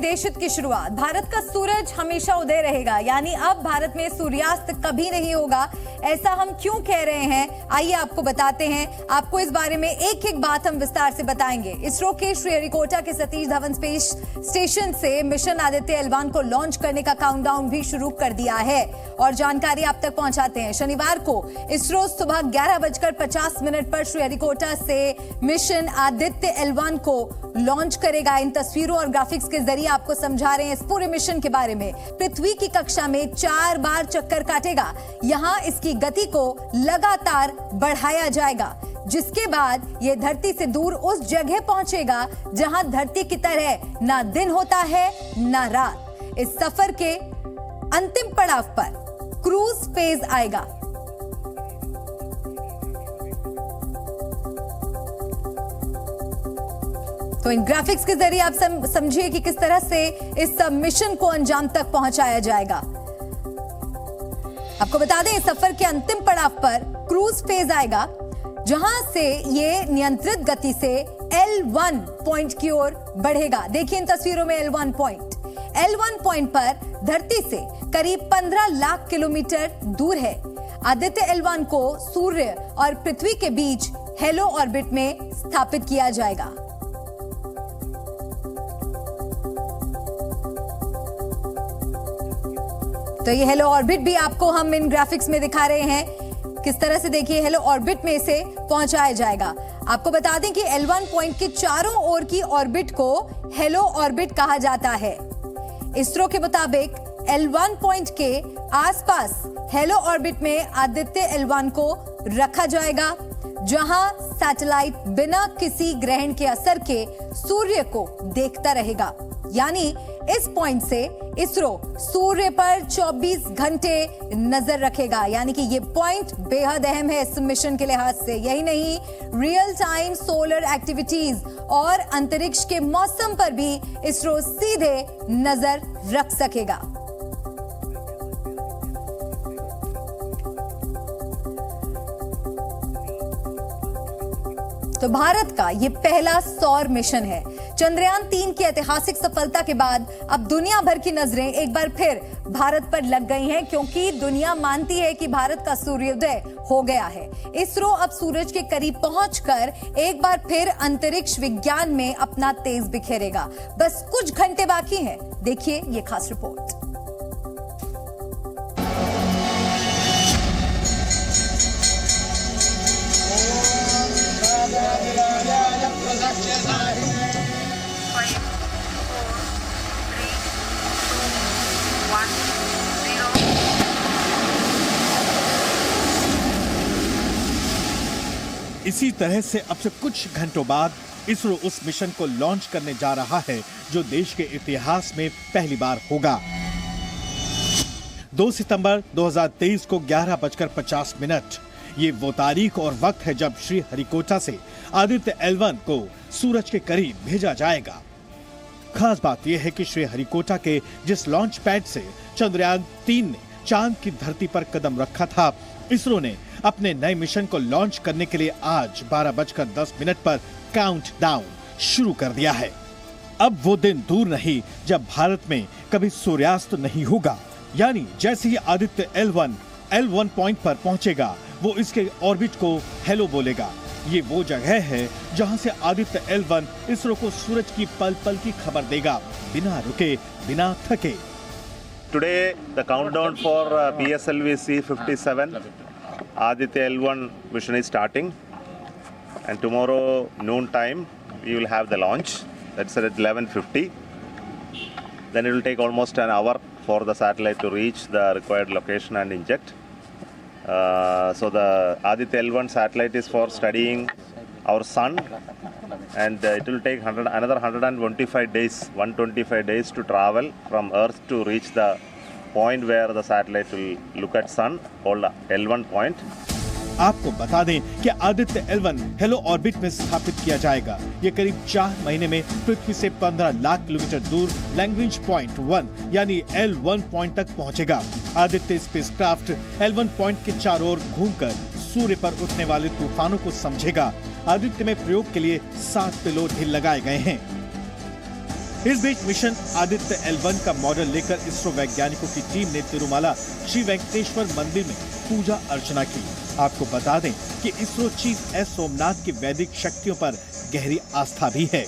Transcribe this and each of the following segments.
देश हित की शुरुआत। भारत का सूरज हमेशा उदय रहेगा, यानी अब भारत में सूर्यास्त कभी नहीं होगा। ऐसा हम क्यों कह रहे हैं, आइए आपको बताते हैं। आपको इस बारे में एक एक बात हम विस्तार से बताएंगे। इसरो के श्रीहरिकोटा के सतीश धवन स्पेस स्टेशन से मिशन आदित्य L1 को लॉन्च करने का काउंटडाउन भी शुरू कर दिया है और जानकारी आप तक पहुंचाते हैं। शनिवार को इसरो सुबह 11:50 पर श्रीहरिकोटा से मिशन आदित्य L1 को लॉन्च करेगा। इन तस्वीरों और ग्राफिक्स के जरिए आपको समझा रहे हैं इस पूरे मिशन के बारे में। पृथ्वी की कक्षा में 4 बार चक्कर काटेगा। यहां इसकी गति को लगातार बढ़ाया जाएगा, जिसके बाद यह धरती से दूर उस जगह पहुंचेगा जहां धरती की तरह ना दिन होता है ना रात। इस सफर के अंतिम पड़ाव पर क्रूज फेज आएगा। तो इन ग्राफिक्स के जरिए आप समझिए कि किस तरह से इस मिशन को अंजाम तक पहुंचाया जाएगा। आपको बता दें, इस सफर के अंतिम पड़ाव पर क्रूज फेज आएगा, जहां से ये नियंत्रित गति से L1 पॉइंट की ओर बढ़ेगा। देखिए इन तस्वीरों में L1 पॉइंट पर धरती से करीब 15 लाख किलोमीटर दूर है। आदित्य L1 को सूर्य और पृथ्वी के बीच हेलो ऑर्बिट में स्थापित किया जाएगा। तो ये हेलो ऑर्बिट भी आपको हम इन ग्राफिक्स में दिखा रहे हैं किस तरह से। देखिए हेलो ऑर्बिट में इसे पहुंचाया जाएगा। आपको बता दें कि L1 पॉइंट के चारों ओर की ऑर्बिट को हेलो ऑर्बिट कहा जाता है। इसरो के मुताबिक L1 पॉइंट के आसपास हेलो ऑर्बिट में आदित्य L1 को रखा जाएगा, जहां सैटेलाइट बिना किसी ग्रहण के असर के सूर्य को देखता रहेगा। यानी इस पॉइंट से इसरो सूर्य पर 24 घंटे नजर रखेगा। यानी कि ये पॉइंट बेहद अहम है इस मिशन के लिहाज से। यही नहीं, रियल टाइम सोलर एक्टिविटीज और अंतरिक्ष के मौसम पर भी इसरो सीधे नजर रख सकेगा। तो भारत का ये पहला सौर मिशन है। चंद्रयान 3 की ऐतिहासिक सफलता के बाद अब दुनिया भर की नजरें एक बार फिर भारत पर लग गई हैं, क्योंकि दुनिया मानती है कि भारत का सूर्योदय हो गया है। इसरो अब सूरज के करीब पहुंचकर एक बार फिर अंतरिक्ष विज्ञान में अपना तेज बिखेरेगा। बस कुछ घंटे बाकी हैं। देखिए ये खास रिपोर्ट। इसी तरह से अब से कुछ घंटों बाद इसरो उस मिशन को लॉन्च करने जा रहा है जो देश के इतिहास में पहली बार होगा। 2 सितंबर 2023 को 11:50 ये वो तारीख और वक्त है जब श्रीहरिकोटा से आदित्य L1 को सूरज के करीब भेजा जाएगा। खास बात यह है कि श्रीहरिकोटा के जिस लॉन्च पैड से चंद्रयान 3 ने चांद की धरती पर कदम रखा था, इसरो ने अपने नए मिशन को लॉन्च करने के लिए आज 12:10 पर काउंटडाउन शुरू कर दिया है। अब वो दिन दूर नहीं जब भारत में कभी सूर्यास्त नहीं होगा। यानी जैसे ही आदित्य L1 पॉइंट पर पहुंचेगा, वो इसके ऑर्बिट को हेलो बोलेगा। ये वो जगह है जहां से आदित्य L1 इसरो को सूरज की पल पल की खबर देगा, बिना रुके बिना थके। Today the countdown for PSLV C57 Aditya L1 mission is starting, and tomorrow noon time we will have the launch. That's at 11:50. Then it will take almost an hour for the satellite to reach the required location and inject. So the Aditya L1 satellite is for studying our sun, and it will take another 125 days to travel from Earth to reach the point where the satellite will look at sun, called L1 point. आपको बता दें कि Aditya L1 hello orbit में स्थापित किया जाएगा। ये करीब 4 महीने में पृथ्वी से 15 लाख किलोमीटर दूर लैग्रेंज पॉइंट 1 यानी L1 पॉइंट तक पहुंचेगा। आदित्य स्पेसक्राफ्ट L1 पॉइंट के चारों ओर घूमकर सूर्य पर उठने वाले तूफानों को समझेगा। आदित्य में प्रयोग के लिए 7 पेलोड भी लगाए गए हैं। इस बीच मिशन आदित्य L1 का मॉडल लेकर इसरो वैज्ञानिकों की टीम ने तिरुमला श्री वेंकटेश्वर मंदिर में पूजा अर्चना की। आपको बता दें कि इसरो चीफ एस सोमनाथ की वैदिक शक्तियों पर गहरी आस्था भी है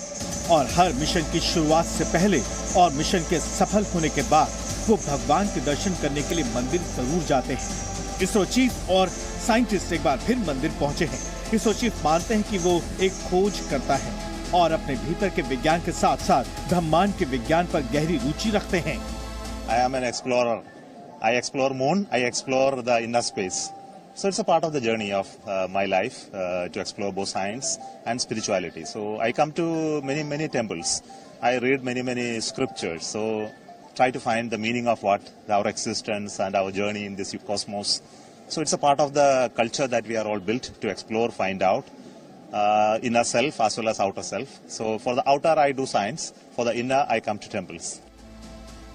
और हर मिशन की शुरुआत से पहले और मिशन के सफल होने के बाद वो भगवान के दर्शन करने के लिए मंदिर जरूर जाते हैं। इसरो चीफ और साइंटिस्ट एक बार फिर मंदिर पहुंचे हैं। इसरो चीफ मानते हैं कि वो एक खोज करता है और अपने भीतर के विज्ञान के साथ साथ ब्रह्मांड के विज्ञान पर गहरी रुचि रखते हैं। I am an explorer. I explore moon. I explore the inner space. So it's a part of the journey of my life to explore both science and spirituality. So I come to many temples. I read many scriptures. So try to find the meaning of what our existence and our journey in this cosmos. So it's a part of the culture that we are all built to explore, find out. Inner self as well as outer self. So for the outer I do science, for the inner I come to temples.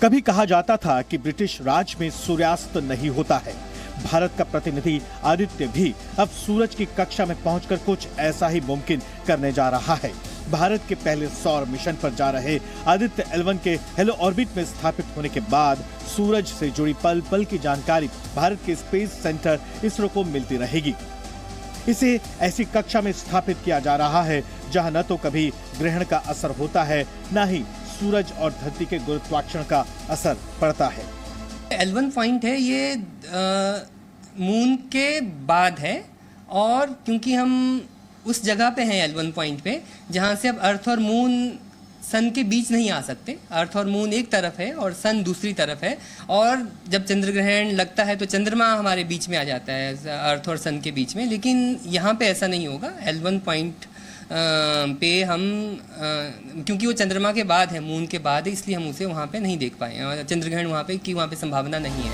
कभी कहा जाता था कि British राज में सूर्यास्त नहीं होता है। भारत का प्रतिनिधि आदित्य भी अब सूरज की कक्षा में पहुंचकर कुछ ऐसा ही मुमकिन करने जा रहा है। भारत के पहले सौर मिशन पर जा रहे आदित्य L1 के हेलो ऑर्बिट में स्थापित होने के बाद सूरज से जुड़ी पल पल की जानकारी भारत के स्पेस सेंटर इसरो को मिलती रहेगी। इसे ऐसी कक्षा में स्थापित किया जा रहा है जहां न तो कभी ग्रहण का असर होता है, न ही सूरज और धरती के गुरुत्वाकर्षण का असर पड़ता है। L1 पॉइंट है ये मून के बाद है और क्योंकि हम उस जगह पे हैं L1 पॉइंट पे जहाँ से अब अर्थ और मून सन के बीच नहीं आ सकते। अर्थ और मून एक तरफ है और सन दूसरी तरफ है और जब चंद्र ग्रहण लगता है तो चंद्रमा हमारे बीच में आ जाता है अर्थ और सन के बीच में, लेकिन यहाँ पे ऐसा नहीं होगा। L1 पॉइंट पे हम क्योंकि वो चंद्रमा के बाद है, मून के बाद है, इसलिए हम उसे वहाँ पे नहीं देख पाए चंद्र ग्रहण वहाँ पे संभावना नहीं है।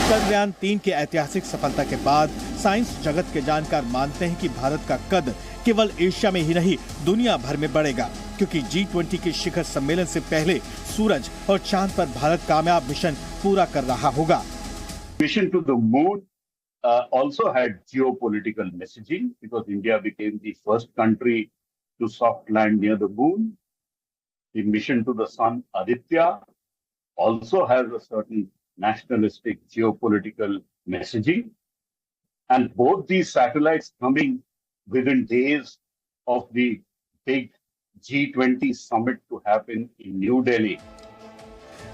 चंद्रयान 3 की ऐतिहासिक सफलता के बाद साइंस जगत के जानकार मानते हैं कि भारत का कद केवल एशिया में ही नहीं दुनिया भर में बढ़ेगा, क्योंकि G20 के शिखर सम्मेलन से पहले सूरज और चांद पर भारत कामयाब मिशन पूरा कर रहा होगा। Mission to the moon also had geopolitical messaging because India became the first country to soft land near the moon. The mission to the sun, Aditya, also has a certain nationalistic geopolitical messaging. And both these satellites coming within days of the big G20 summit to happen in New Delhi.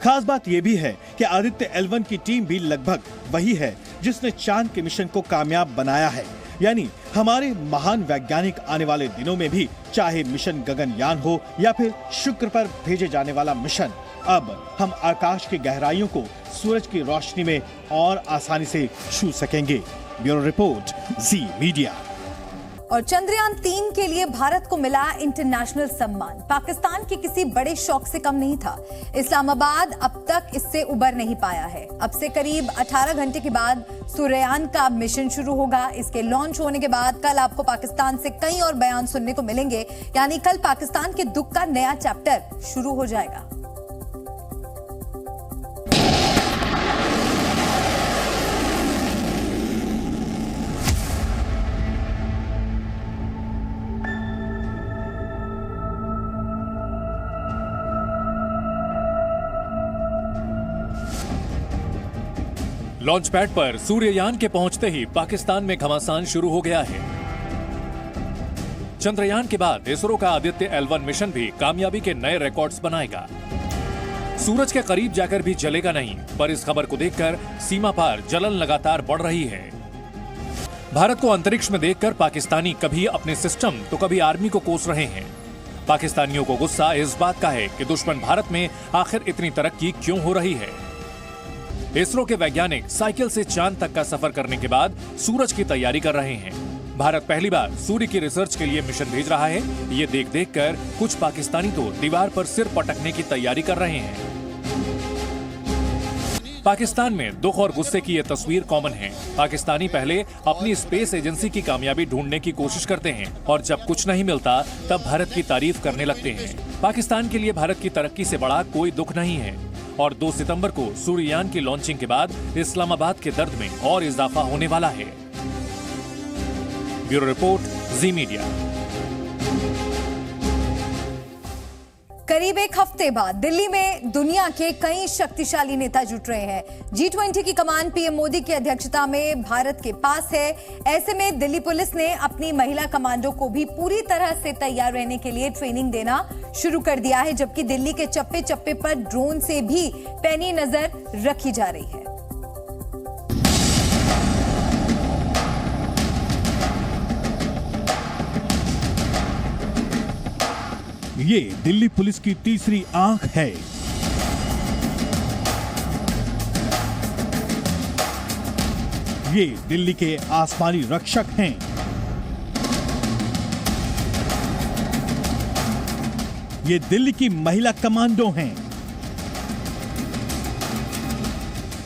खास बात यह भी है कि Aditya L1 की team भी लगभग वही है जिसने चांद के मिशन को कामयाब बनाया है। यानी हमारे महान वैज्ञानिक आने वाले दिनों में भी, चाहे मिशन गगनयान हो या फिर शुक्र पर भेजे जाने वाला मिशन, अब हम आकाश की गहराइयों को सूरज की रोशनी में और आसानी से छू सकेंगे। ब्यूरो रिपोर्ट, जी मीडिया। और चंद्रयान 3 के लिए भारत को मिला इंटरनेशनल सम्मान पाकिस्तान के किसी बड़े शौक से कम नहीं था। इस्लामाबाद अब तक इससे उबर नहीं पाया है। अब से करीब 18 घंटे के बाद सूर्ययान का मिशन शुरू होगा। इसके लॉन्च होने के बाद कल आपको पाकिस्तान से कई और बयान सुनने को मिलेंगे, यानी कल पाकिस्तान के दुख का नया चैप्टर शुरू हो जाएगा। लॉन्च पैड पर सूर्ययान के पहुंचते ही पाकिस्तान में घमासान शुरू हो गया है। चंद्रयान के बाद इसरो का आदित्य L1 मिशन भी कामयाबी के नए रिकॉर्ड्स बनाएगा। सूरज के करीब जाकर भी जलेगा नहीं, पर इस खबर को देखकर सीमा पार जलन लगातार बढ़ रही है। भारत को अंतरिक्ष में देखकर पाकिस्तानी कभी अपने सिस्टम तो कभी आर्मी को कोस रहे हैं। पाकिस्तानियों को गुस्सा इस बात का है कि दुश्मन भारत में आखिर इतनी तरक्की क्यों हो रही है। इसरो के वैज्ञानिक साइकिल से चांद तक का सफर करने के बाद सूरज की तैयारी कर रहे हैं। भारत पहली बार सूर्य की रिसर्च के लिए मिशन भेज रहा है। ये देख कर कुछ पाकिस्तानी तो दीवार पर सिर पटकने की तैयारी कर रहे हैं। पाकिस्तान में दुख और गुस्से की ये तस्वीर कॉमन है। पाकिस्तानी पहले अपनी स्पेस एजेंसी की कामयाबी ढूंढने की कोशिश करते हैं और जब कुछ नहीं मिलता तब भारत की तारीफ करने लगते हैं। पाकिस्तान के लिए भारत की तरक्की से बड़ा कोई दुख नहीं है और 2 सितंबर को सूर्ययान की लॉन्चिंग के बाद इस्लामाबाद के दर्द में और इजाफा होने वाला है। ब्यूरो रिपोर्ट, जी मीडिया। करीब एक हफ्ते बाद दिल्ली में दुनिया के कई शक्तिशाली नेता जुट रहे हैं। G20 की कमान पीएम मोदी की अध्यक्षता में भारत के पास है। ऐसे में दिल्ली पुलिस ने अपनी महिला कमांडो को भी पूरी तरह से तैयार रहने के लिए ट्रेनिंग देना शुरू कर दिया है, जबकि दिल्ली के चप्पे चप्पे पर ड्रोन से भी पैनी नजर रखी जा रही है। ये दिल्ली पुलिस की तीसरी आंख है। ये दिल्ली के आसमानी रक्षक हैं। ये दिल्ली की महिला कमांडो हैं।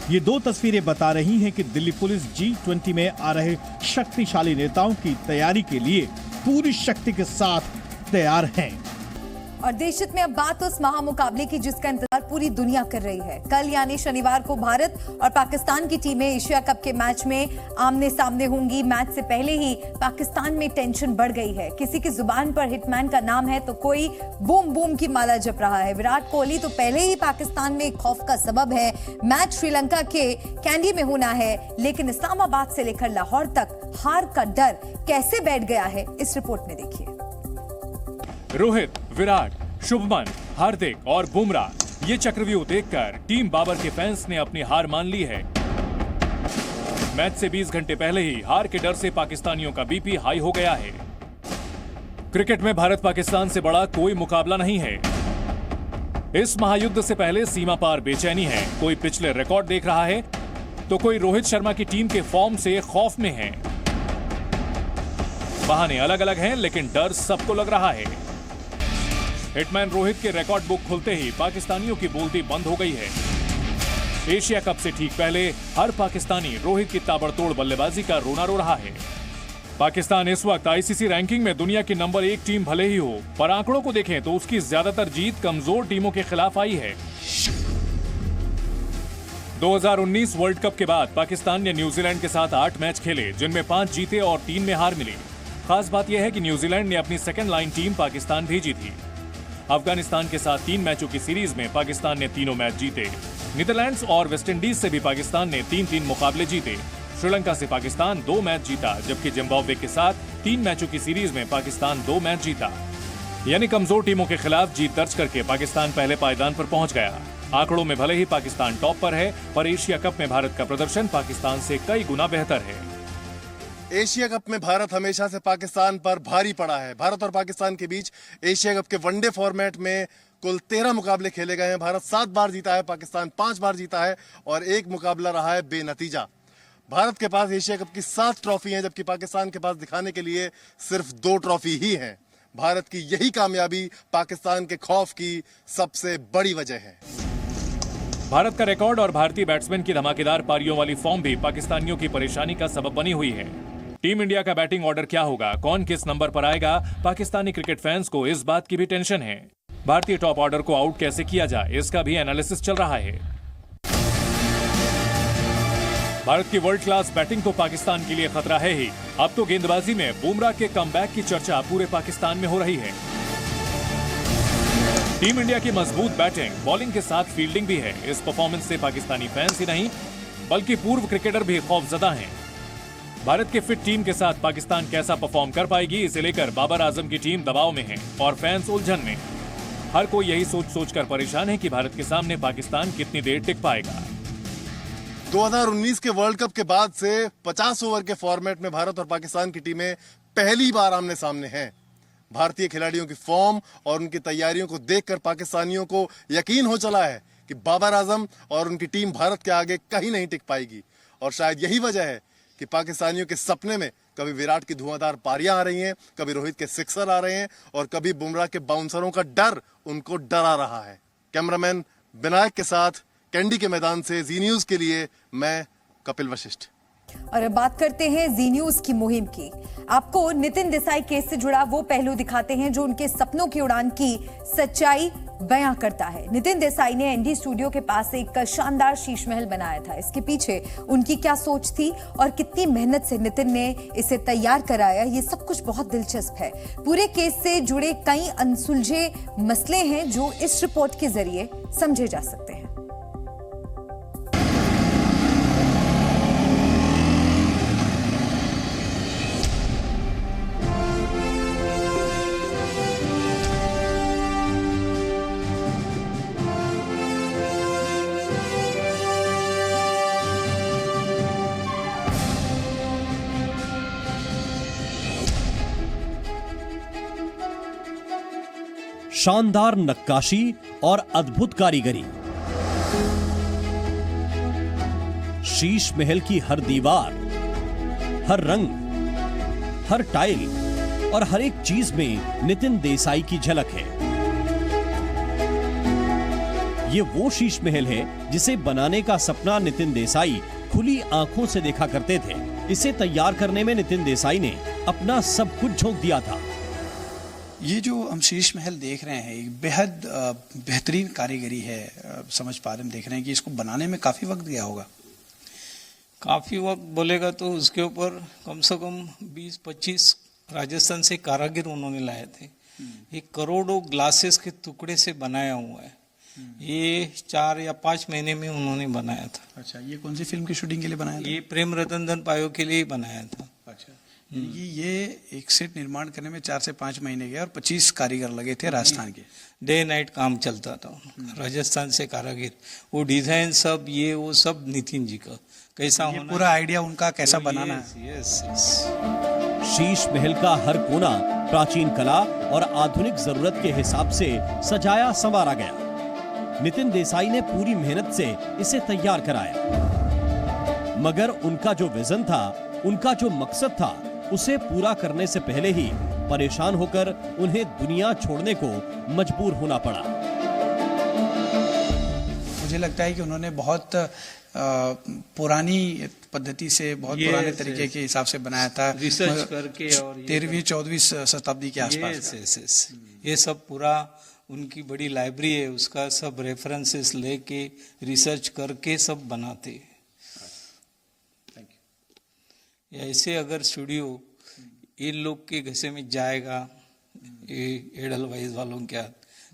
ये दो तस्वीरें बता रही हैं कि दिल्ली पुलिस G20 में आ रहे शक्तिशाली नेताओं की तैयारी के लिए पूरी शक्ति के साथ तैयार हैं। और देश हित में अब बात उस महामुकाबले की जिसका इंतजार पूरी दुनिया कर रही है। कल यानी शनिवार को भारत और पाकिस्तान की टीमें एशिया कप के मैच में आमने सामने होंगी। मैच से पहले ही पाकिस्तान में टेंशन बढ़ गई है। किसी की जुबान पर हिटमैन का नाम है तो कोई बूम बूम की माला जप रहा है। विराट कोहली तो पहले ही पाकिस्तान में खौफ का सबब है। मैच श्रीलंका के कैंडी में होना है, लेकिन इस्लामाबाद से लेकर लाहौर तक हार का डर कैसे बैठ गया है, इस रिपोर्ट में देखिए। रोहित, विराट, शुभमन, हार्दिक और बुमराह, ये चक्रव्यूह देखकर टीम बाबर के फैंस ने अपनी हार मान ली है। मैच से 20 घंटे पहले ही हार के डर से पाकिस्तानियों का बीपी हाई हो गया है। क्रिकेट में भारत पाकिस्तान से बड़ा कोई मुकाबला नहीं है। इस महायुद्ध से पहले सीमा पार बेचैनी है। कोई पिछले रिकॉर्ड देख रहा है तो कोई रोहित शर्मा की टीम के फॉर्म से खौफ में है। बहाने अलग अलग हैं, लेकिन डर सबको लग रहा है। हिटमैन रोहित के रिकॉर्ड बुक खुलते ही पाकिस्तानियों की बोलती बंद हो गई है। एशिया कप से ठीक पहले हर पाकिस्तानी रोहित की ताबड़तोड़ बल्लेबाजी का रोना रो रहा है। पाकिस्तान इस वक्त आईसीसी रैंकिंग में दुनिया की नंबर 1 टीम भले ही हो, पर आंकड़ों को देखें तो उसकी ज्यादातर जीत कमजोर टीमों के खिलाफ आई है। 2019 वर्ल्ड कप के बाद पाकिस्तान ने न्यूजीलैंड के साथ 8 मैच खेले, जिनमें 5 जीते और 3 में हार मिली। खास बात यह है कि न्यूजीलैंड ने अपनी सेकेंड लाइन टीम पाकिस्तान भेजी थी। अफगानिस्तान के साथ 3 मैचों की सीरीज में पाकिस्तान ने तीनों मैच जीते। नीदरलैंड्स और वेस्टइंडीज से भी पाकिस्तान ने 3-3 मुकाबले जीते। श्रीलंका से पाकिस्तान 2 मैच जीता, जबकि जिम्बाब्वे के साथ 3 मैचों की सीरीज में पाकिस्तान 2 मैच जीता। यानी कमजोर टीमों के खिलाफ जीत दर्ज करके पाकिस्तान पहले पायदान पर पहुंच गया। आंकड़ों में भले ही पाकिस्तान टॉप पर है, पर एशिया कप में भारत का प्रदर्शन पाकिस्तान से कई गुना बेहतर है। एशिया कप में भारत हमेशा से पाकिस्तान पर भारी पड़ा है। भारत और पाकिस्तान के बीच एशिया कप के वनडे फॉर्मेट में कुल 13 मुकाबले खेले गए हैं। भारत 7 बार जीता है, पाकिस्तान 5 बार जीता है और 1 मुकाबला रहा है बेनतीजा। भारत के पास एशिया कप की 7 ट्रॉफी हैं, जबकि पाकिस्तान के पास दिखाने के लिए सिर्फ 2 ट्रॉफी ही हैं। भारत की यही कामयाबी पाकिस्तान के खौफ की सबसे बड़ी वजह है। भारत का रिकॉर्ड और भारतीय बैट्समैन की धमाकेदार पारियों वाली फॉर्म भी पाकिस्तानियों की परेशानी का सबब बनी हुई है। टीम इंडिया का बैटिंग ऑर्डर क्या होगा, कौन किस नंबर पर आएगा, पाकिस्तानी क्रिकेट फैंस को इस बात की भी टेंशन है। भारतीय टॉप ऑर्डर को आउट कैसे किया जाए, इसका भी एनालिसिस चल रहा है। भारत की वर्ल्ड क्लास बैटिंग तो पाकिस्तान के लिए खतरा है ही। अब तो गेंदबाजी में बुमराह के कमबैक की चर्चा पूरे पाकिस्तान में हो रही है। टीम इंडिया की मजबूत बैटिंग, बॉलिंग के साथ फील्डिंग भी है। इस परफॉर्मेंस से पाकिस्तानी फैंस ही नहीं बल्कि पूर्व क्रिकेटर भी खौफजदा हैं। भारत के फिट टीम के साथ पाकिस्तान कैसा परफॉर्म कर पाएगी, इसे लेकर बाबर आजम की टीम दबाव में है और फैंस उलझन में। हर कोई यही सोच कर परेशान है कि भारत के सामने पाकिस्तान कितनी देर टिक पाएगा। 2019 के वर्ल्ड कप के बाद से 50 ओवर के फॉर्मेट में भारत और पाकिस्तान की टीमें पहली बार आमने सामने हैं। भारतीय खिलाड़ियों की फॉर्म और उनकी तैयारियों को देखकर पाकिस्तानियों को यकीन हो चला है कि बाबर आजम और उनकी टीम भारत के आगे कहीं नहीं टिक पाएगी। और शायद यही वजह है कि पाकिस्तानियों के सपने में कभी विराट की धुआंधार पारियां आ रही हैं, कभी रोहित के सिक्सर आ रहे हैं और कभी बुमराह के बाउंसरों का डर उनको डरा रहा है। कैमरामैन विनायक के साथ कैंडी के मैदान से जी न्यूज के लिए मैं कपिल वशिष्ठ। और अब बात करते हैं जी न्यूज की मुहिम की। आपको नितिन देसाई केस से जुड़ा वो पहलू दिखाते हैं जो उनके सपनों की उड़ान की सच्चाई बयां करता है। नितिन देसाई ने एनडी स्टूडियो के पास एक शानदार शीश महल बनाया था। इसके पीछे उनकी क्या सोच थी और कितनी मेहनत से नितिन ने इसे तैयार कराया, ये सब कुछ बहुत दिलचस्प है। पूरे केस से जुड़े कई अनसुलझे मसले हैं जो इस रिपोर्ट के जरिए समझे जा सकते हैं। शानदार नक्काशी और अद्भुत कारीगरी, शीश महल की हर दीवार, हर रंग, हर टाइल और हर एक चीज में नितिन देसाई की झलक है। ये वो शीश महल है जिसे बनाने का सपना नितिन देसाई खुली आंखों से देखा करते थे। इसे तैयार करने में नितिन देसाई ने अपना सब कुछ झोंक दिया था। ये जो हम शीश महल देख रहे हैं, एक बेहद बेहतरीन कारीगरी है। समझ पा रहे हैं, देख रहे हैं कि इसको बनाने में काफी वक्त गया होगा। काफी वक्त बोलेगा तो उसके ऊपर कम से कम 20-25 राजस्थान से कारीगर उन्होंने लाए थे। ये करोड़ों ग्लासेस के टुकड़े से बनाया हुआ है। ये 4 या 5 महीने में उन्होंने बनाया था। अच्छा, ये कौन सी फिल्म की शूटिंग के लिए बनाया था? ये प्रेम रतन धन पायो के लिए ही बनाया था। अच्छा, ये एक सेट निर्माण करने में 4 से 5 महीने गए और 25 कारीगर लगे थे राजस्थान के। डे नाइट काम चलता था राजस्थान से कारीगर। वो डिजाइन सब ये वो सब नितिन जी का कैसा होना, पूरा आइडिया उनका कैसा बनाना है। यस। शीश महल का हर कोना प्राचीन कला और आधुनिक जरूरत के हिसाब से सजाया संवारा गया। नितिन देसाई ने पूरी मेहनत से इसे तैयार कराया, मगर उनका जो विजन था, उनका जो मकसद था, उसे पूरा करने से पहले ही परेशान होकर उन्हें दुनिया छोड़ने को मजबूर होना पड़ा। मुझे लगता है कि उन्होंने बहुत पुरानी पद्धति से, बहुत पुराने तरीके के हिसाब से बनाया था, रिसर्च करके, और 13वीं-14वीं शताब्दी के आसपास। ये सब पूरा उनकी बड़ी लाइब्रेरी है, उसका सब रेफरेंसेस लेके रिसर्च करके सब बनाते। ऐसे अगर स्टूडियो इन लोग के घसे में जाएगा, ये एडलवाइज वालों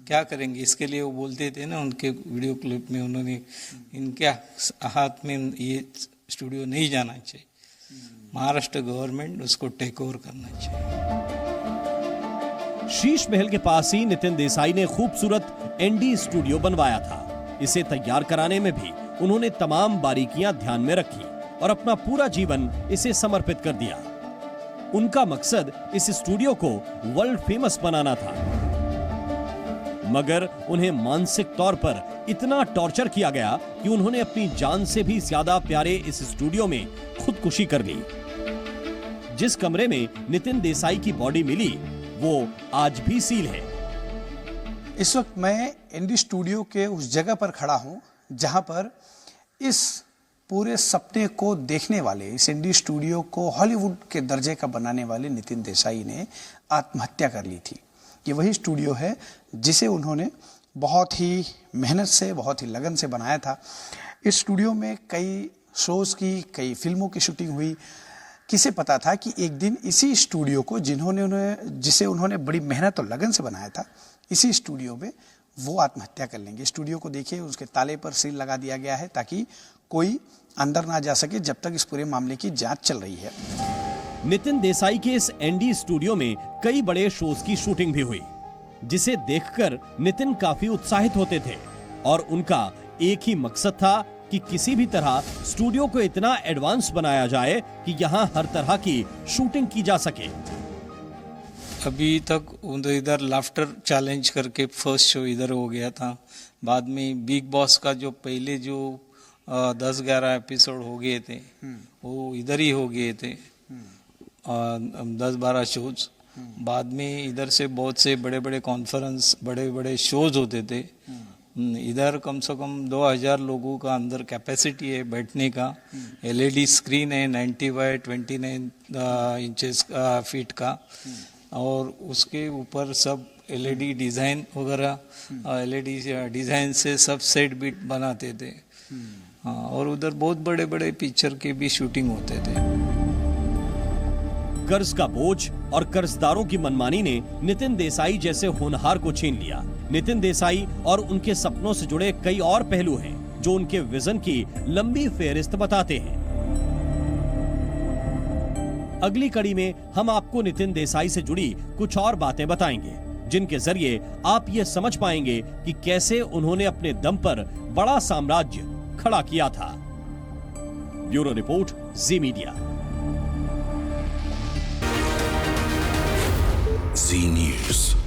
क्या करेंगे? इसके लिए वो बोलते थे ना, उनके वीडियो क्लिप में उन्होंने, इनके हाथ में ये स्टूडियो नहीं जाना चाहिए, महाराष्ट्र गवर्नमेंट उसको टेक ओवर करना चाहिए। शीश महल के पास ही नितिन देसाई ने खूबसूरत एनडी स्टूडियो बनवाया था। इसे तैयार कराने में भी उन्होंने तमाम बारीकियां ध्यान में रखी और अपना पूरा जीवन इसे समर्पित कर दिया। उनका मकसद इस स्टूडियो को वर्ल्ड फेमस बनाना था, मगर उन्हें मानसिक तौर पर इतना टॉर्चर किया गया कि उन्होंने अपनी जान से भी ज्यादा प्यारे इस स्टूडियो में खुदकुशी कर ली। जिस कमरे में नितिन देसाई की बॉडी मिली, वो आज भी सील है। इस वक्त मैं एनडी स्टूडियो के उस जगह पर खड़ा हूं जहां पर इस पूरे सपने को देखने वाले, इस एनडी स्टूडियो को हॉलीवुड के दर्जे का बनाने वाले नितिन देसाई ने आत्महत्या कर ली थी। ये वही स्टूडियो है जिसे उन्होंने बहुत ही मेहनत से, बहुत ही लगन से बनाया था। इस स्टूडियो में कई शोज की, कई फिल्मों की शूटिंग हुई। किसे पता था कि एक दिन इसी स्टूडियो को जिसे उन्होंने बड़ी मेहनत और लगन से बनाया था, इसी स्टूडियो में वो आत्महत्या कर लेंगे। स्टूडियो को देखिए, उसके ताले पर सील लगा दिया गया है ताकि कोई अंदर ना जा सके जब तक इस पूरे मामले की जांच चल रही है। नितिन देसाई के इस एनडी स्टूडियो में कई बड़े शोज की शूटिंग भी हुई, जिसे देखकर नितिन काफी उत्साहित होते थे और उनका एक ही मकसद था कि किसी भी तरह स्टूडियो को इतना एडवांस बनाया जाए कि यहाँ हर तरह की शूटिंग की जा सके। अभी तक इधर लाफ्टर चैलेंज करके फर्स्ट शो इधर हो गया था। बाद में बिग बॉस का जो पहले जो 10-11 एपिसोड हो गए थे, वो इधर ही हो गए थे, 10-12 शोज। बाद में इधर से बहुत से बड़े बड़े कॉन्फ्रेंस, बड़े बड़े शोज होते थे। इधर कम से कम 2000 लोगों का अंदर कैपेसिटी है बैठने का। LED स्क्रीन है 90 बाय 29 इंचेस फीट का। और उसके ऊपर सब एलईडी डिज़ाइन वगैरह, एलईडी डिज़ाइन से सब सेट भी बनाते थे। हाँ, और उधर बहुत बड़े बड़े पिक्चर के भी शूटिंग होते थे। कर्ज का बोझ और कर्जदारों की मनमानी ने नितिन देसाई जैसे होनहार को छीन लिया। नितिन देसाई और उनके सपनों से जुड़े कई और पहलू हैं जो उनके विजन की लंबी फेहरिस्त बताते हैं। अगली कड़ी में हम आपको नितिन देसाई से जुड़ी कुछ और बातें बताएंगे, जिनके जरिए आप ये समझ पाएंगे कि कैसे उन्होंने अपने दम पर बड़ा साम्राज्य खड़ा किया था। ब्यूरो रिपोर्ट, जी मीडिया। जी न्यूज़।